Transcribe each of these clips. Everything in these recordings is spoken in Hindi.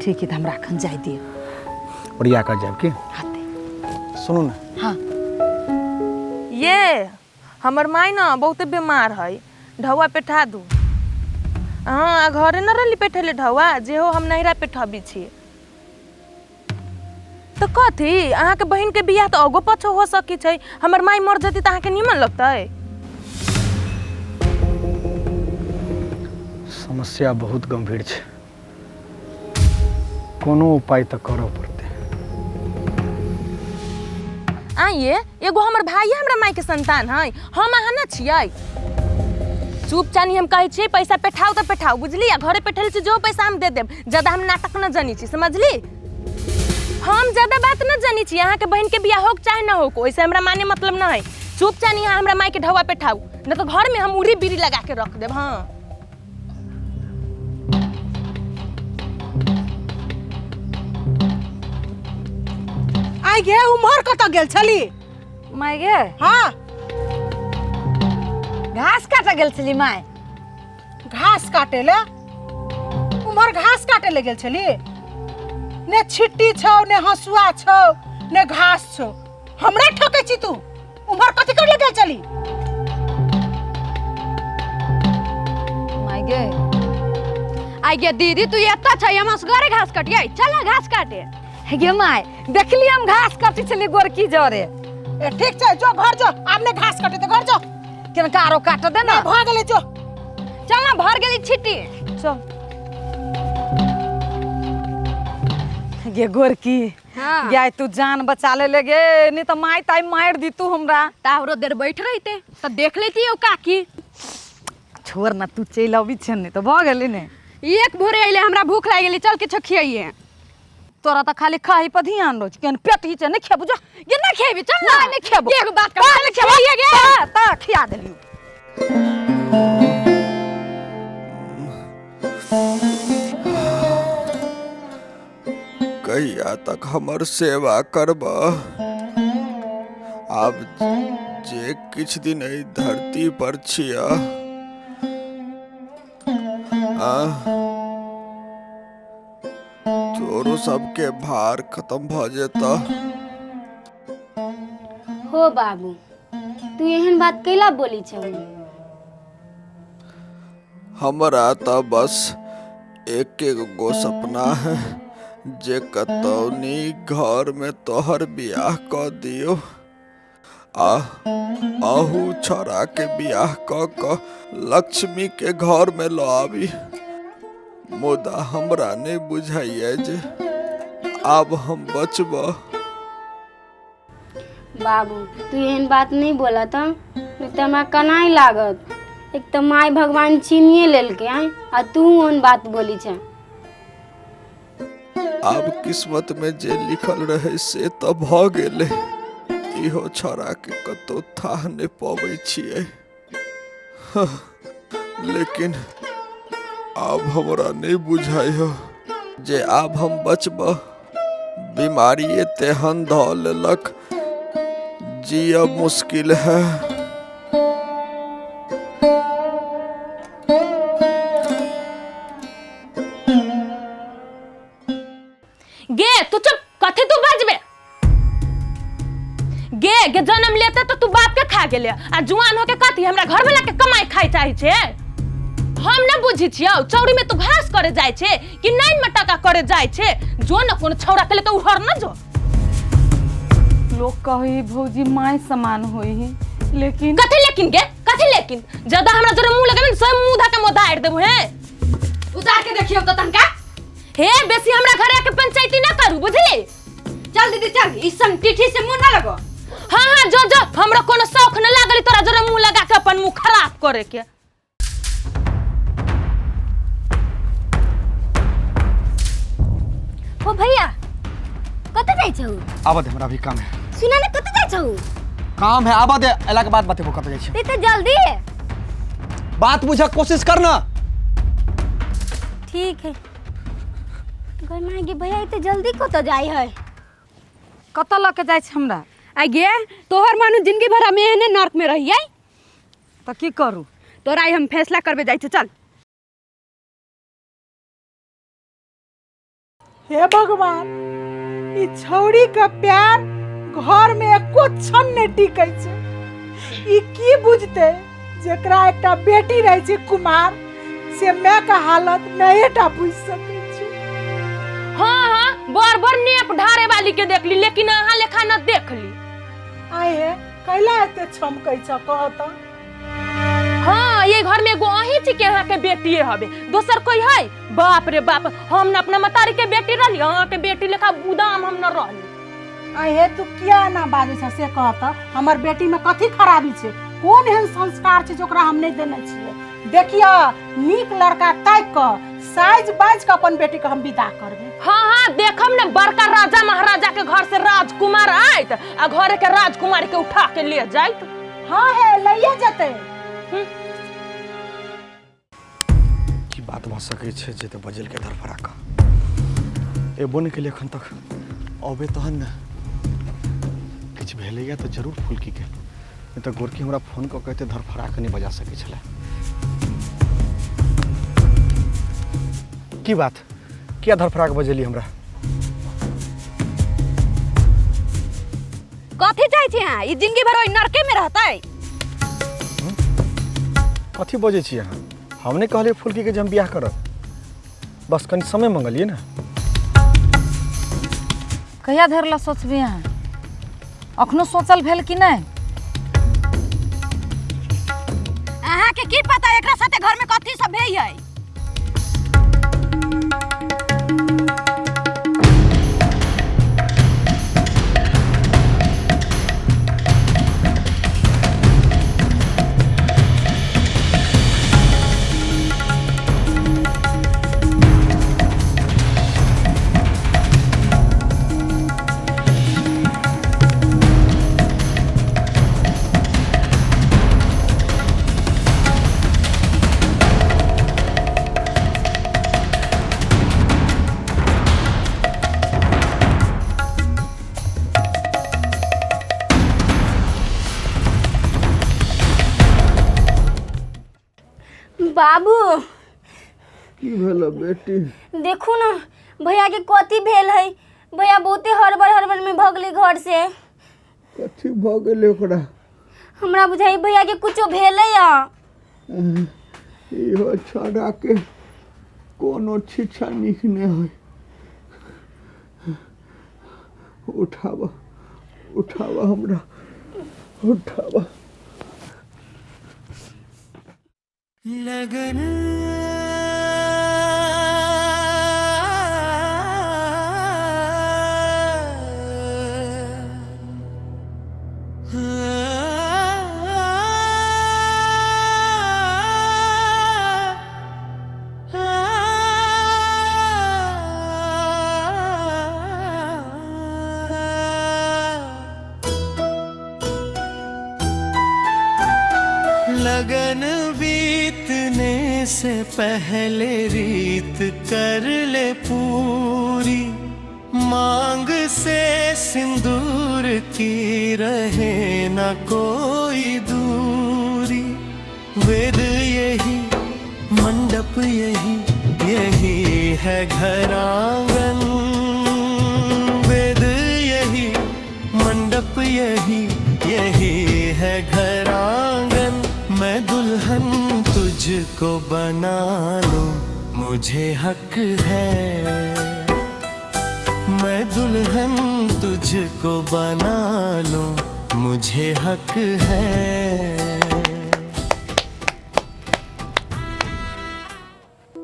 ठीक है तो हमरा अखन जाय दियो बढ़िया कर जाब की हाथे सुनू ना। हाँ ये हमर माई ना बहुत बीमार है ढौआ पेठा दू। हाँ घरे न रही पेठेले ढौआ जे हो हम नहिरा पेठबी छी तो कथी अहाँ के बहन के बियाह तो अगो पछो हो सकी छै। हमर माई मर जती तो अहाँ के निमन लगतै। समस्या बहुत गंभीर है, कोनो उपाय तो करऽ पड़ते। आइए एगो हमर भाई हमरा माई के संतान है हम अहाँ न छियै। चुप चानी हम कहै छी पैसा पेठाओ तो पेठाओ बुझली। घरे पेठल छी जो पैसा हम दे देब। ज्यादा हम नाटक न जानी छी समझली। हम ज्यादा बात न जानी छी। अहाँ के बहन के बियाह हो चाहे न हो ओइसे हमरा माने मतलब न है। चुप चानी अहाँ हमरा माई के ढौआ पेठाऊ न तो घर में हम उड़ी बीड़ी लगा के रख देब। हाँ आई गे उमर कत गेल छली माय गे हाँ घास काटे गेल छली माय। घास काटे ले उमर घास काटे ले गेल छली ने छिट्टी छौ ने हसुआ छौ ने घास छौ हमरा ठके छी तू उमर कथि कर ले गेल छली। माय गे आई गे दीदी तू एता छै हम असगरे घास काटिए चल ना घास काटे। गे माय देखली हम घास काटी छली गोरकी जरे। ए ठीक छै जो घर जो आपने घास काटे तो घर जो केन कारो काट दे ना भाग गेले जो चल ना भर गेली छिट्टी चल। गे गोरकी हाँ गे तू जान बचा ले गे नहीं तो माई ताई मार दी तू हमरा। तावरो देर बैठ रहीते तो देख लेती हो काकी। छोड़ ना तू चल अबी छ नहीं तो भ गेली ने। एक भोरे आइले हमरा भूख लाग गेली चल के छखियाइए। तोरा तो खाली खाही पर ध्यान रोज केन पेट ही नहीं खेबू जा ये ना खेबी चल ना नहीं खेबू एगो बात कर नहीं खेबू गे ता खिया देली। कहिया तक हमर सेवा करब। आब जे किछ दिन एहि धरती पर छिया तोरो सबके भार खत्म भ जेता। हो बाबू तू एहन बात कैला बोली छ। हमरा त बस एक गो सपना है जे कतौनी घर में तोहर बियाह क दियो आहू छोरा के बियाह क लक्ष्मी के घर में लो आवी। मुदा हमरा नहीं बुझाइए जे अब हम बचब। बाबू तू एहन बात नहीं बोला तो नहीं तो हमरा कनाई लागत। एक तो माई भगवान छीनिए लेलके आय आ तू ओन बात बोली छ। अब किस्मत में जे लिखल रहे से तो भ गेले। इहो छोरा के कतो थाह नहीं पाबै छियै। लेकिन अब हमरा नहीं बुझाइ हो जे अब हम बचब। बीमारी तेहन ध लेलक जियब मुश्किल है। गे तू चुप कथी तू बजबे। गे गे जन्म लेते तो तू बाप के खा गेले आ जुआन होके कथी हमरा घर वाला के कमाई खाई चाहे छे। हम न बुझी छियौ चौड़ी में तू घास करे जाय छे कि नाइन में टका करे जाय छे। जो न कोन छौड़ा के ले तो उहर न जो। लोग कही भौजी माई समान होई ही लेकिन कथी लेकिन गे कथी लेकिन ज्यादा हमरा जरे मुंह लगाबे सब मुंह धा के मोदार देबो हे। उतार के देखियो तो तनका हे बेसी हमरा घरे आके पंचायती न करू बुझली। चल दीदी चल ई संग टिठी से मुंह ना लगो। हां हां जो जो हमरा कोनो शौक न लागली तोरा जरे मुंह लगा के अपन मुंह खराब करे के। ओ भैया कत जाय छौ। आबा दे हमरा भी काम है। सुना ना कत जाय छौ। काम है आबा दे एला के बाद बतेबो कत जाय छै। ते तो जल्दी है। बात बुझे कोशिश करना। ठीक है घर में गे भैया इते जल्दी कत जाय है। कत ल के जाय छै हमरा। आ गे तोहर मानु जिंदगी भर हम एहने नर्क में रहिए तो की करू तोरा हम फैसला करबे जाय छै चल। हे भगवान, ई छौड़ी का प्यार घर में एको क्षण नहीं टिकै छै। ई की बुझते जेकरा एकटा बेटी रहे छै कुमार, से मैं का हालत नएटा बुझ सकै छै। हाँ हाँ, बार बार नेप ढारे वाली के देख ली, लेकिन अहाँ लेखा न देख ली। आए हे कैला एते छमकै छ कह त। हाँ, ये घर में एगो अहीं छी के अहाँ के बेटिए हबे, दोसर कोई है? बाप रे बाप, हम न अपना मतारी के बेटी रहली, अहाँ के बेटी लेखा बुदाम हम न रहली। आए हे तू किया ना बाजे छ से कह त। हमर बेटी में कथी खराबी छै? कोन एहन संस्कार छै जोकरा हम नहीं देने छियै? देखिया, नीक लड़का ताक क साइज बाइज के अपन बेटी के हम विदा करबे। हाँ हाँ, देखम न बड़का राजा महाराजा के घर से राजकुमार आइत आ घरे के राजकुमारी के उठा के ले जाइत। हाँ है, लइए जते। की बात भ सकै छै जे त बजल के धरफरा का। ए बोन के लिए एखन तक अबे तहन न किछ भेलैया त जरूर फुलकी के। नहीं तो गोरकी हमरा फोन क कहते धरफरा के नहीं बजा सकै छले। की बात क्या धरफरा के बजेली हमरा? कथी चाहे छी अहाँ? ई जिंदगी भर ओइ नरके में रहतै? कथी बजे छी अहाँ? हमने कहले फुलकी के जे हम बियाह करब, बस कनी समय मंगलिए ना। कहिया धरि ला सोचबी अहाँ? अखनो सोचल भेल कि नहीं? अहाँ के की पता एकरा साथे घर में कथी सब भेल है? बाबू की भेल बेटी? देखू ना भैया के कथी भेल है। भैया बहुते हड़बड़ में भगले घर से। कथी भ गेलै ओकरा? हमरा बुझाई भैया के कुछो भेलै या। इहो छड़ा के कोनो छिछा निक ने है। उठावा उठावा हमरा, उठावा। लगन लगन बीतने से पहले रीत कर ले पूरी, मांग से सिंदूर की रहे न कोई दूरी। वेद यही मंडप यही, यही है घर आंगन। वेद यही मंडप यही, यही है घर आंगन। मैं दुल्हन तुझको बना लूं, मुझे हक है। मैं दुल्हन तुझको बना लूं, मुझे हक है।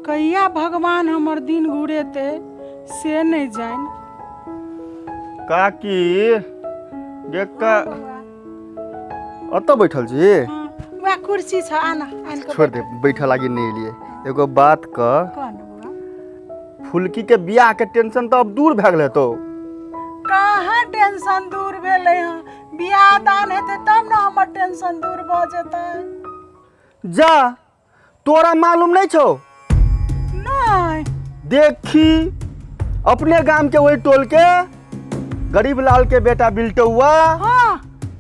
कहिया भगवान हमर दिन घुरेते से नहीं जान। काकी गेका अत बैठल छी? वह कुर्सी छ, आना आन के छोड़ दे, बैठा लागी नहीं लिए। एगो बात क, कौन बुआ? फुलकी के बियाह के टेंशन तो अब दूर भ गेल तो। कहाँ टेंशन दूर भेलै हँ? बियाह दान हेतै तब ना हमर टेंशन दूर भ जेतै। जा, तोरा मालूम नहीं छौ? नहीं। देखी अपने गांव के वही टोल के गरीब लाल के बेटा बिल्टुआ हाँ।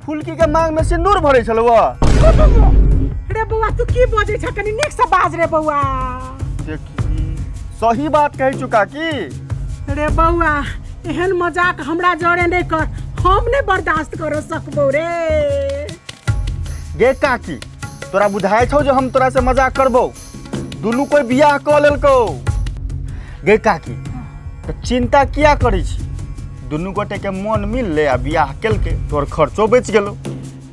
फुलकी के मांग में सिंदूर भरे छलवा। रे बउआ तू की बजै छ? कनी नीक से बाज रे बउआ। देखी सही बात कह चुका की। रे बउआ एहन मजाक हमरा जरे नहीं कर, हम नहीं बर्दाश्त कर सकबो रे। गे काकी तोरा बुझाई छौ जो हम तोरा से मजाक करबो? दुनू कोई बियाह क लेलको। गे काकी तो चिंता किया करै छी? दुनू गोटे के मन मिल ले आ बियाह केलके, तोर खर्चो बच गेलो।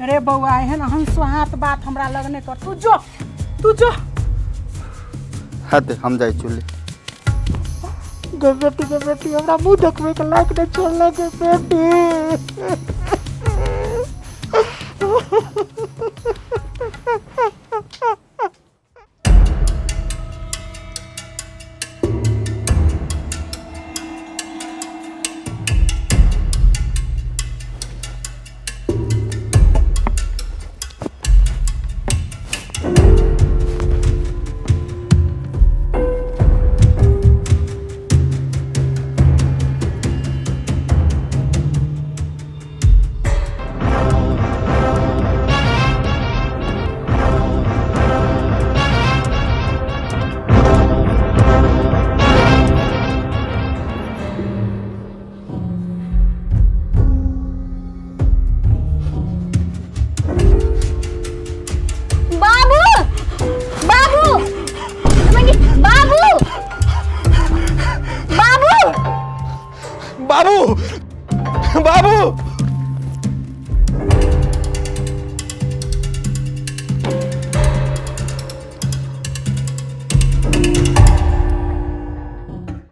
रे बउआ एहन हम सोहात बात हमरा लग नहीं कर, तू जो हाथे हम जाई चुले। गे बेटी हमरा मुंह देखबे के लायक नहीं छोड़ले गे बेटी। बाबू बाबू